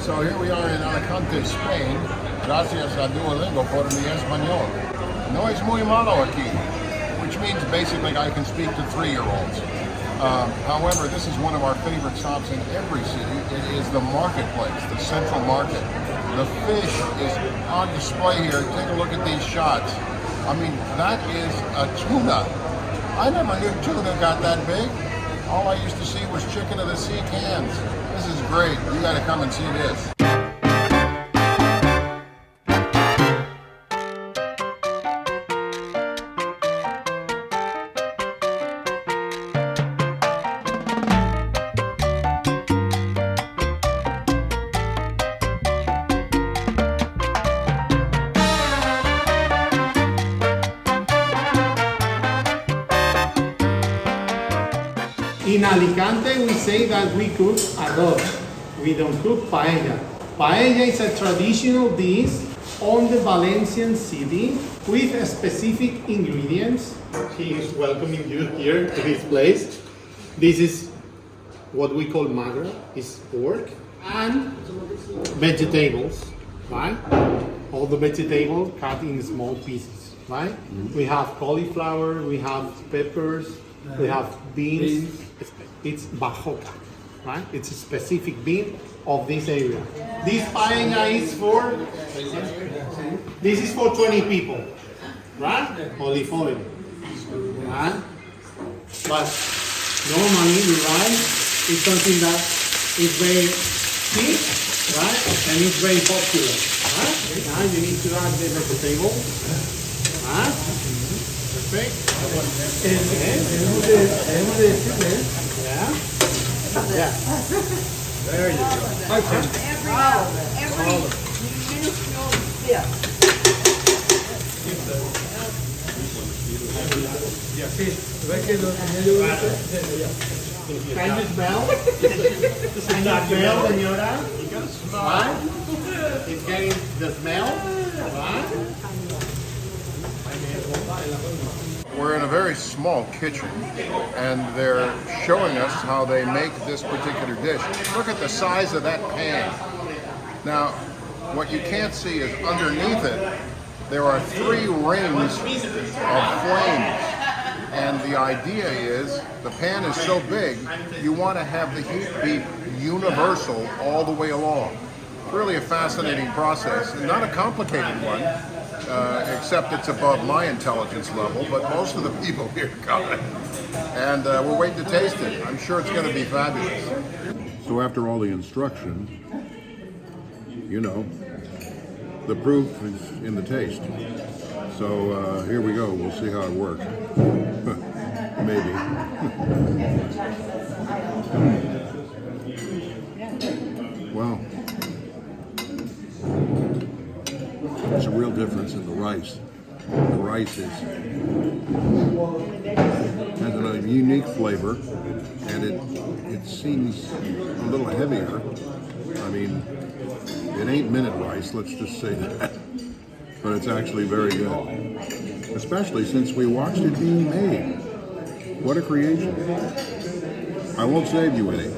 So here we are in Alicante, Spain. Gracias a Duolingo por mi español. No es muy malo aquí, which means basically I can speak to 3-year-olds. However, this is one of our favorite stops in every city. It is the marketplace, the central market. The fish is on display here. Take a look at these shots. I mean, that is a tuna. I never knew tuna got that big. All I used to see was chicken of the sea cans. This is great. You gotta come and see this. In Alicante, we say that we cook arroz. We don't cook paella. Paella is a traditional dish on the Valencian city with specific ingredients. He is welcoming you here to his place. This is what we call magra, is pork, and vegetables, right? All the vegetables cut in small pieces, right? We have cauliflower, we have peppers, we have beans. It's bajoca, right? It's a specific bean of this area. This paella is for, this is for 20 people, right? Olive oil, right? But normally the rice is something that is very cheap, right? And it's very popular, right? Now you need to add the vegetable, right? Perfect. Yeah. There you go. Okay. Every minuscule bit. Can you smell? Can you smell, señora? Right? It's getting the smell, right? We're in a very small kitchen, and they're showing us how they make this particular dish. Look at the size of that pan. Now, what you can't see is underneath it, there are 3 rings of flames. And the idea is, the pan is so big, you want to have the heat be universal all the way along. Really a fascinating process, and not a complicated one. Except it's above my intelligence level, but most of the people here got it. And we're waiting to taste it. I'm sure it's going to be fabulous. So after all the instruction, you know, the proof is in the taste. So here we go. We'll see how it works. Maybe. Wow. There's a real difference in the rice. The rice has a unique flavor, and it seems a little heavier. I mean, it ain't minute rice, let's just say that. But it's actually very good, especially since we watched it being made. What a creation. I won't save you any.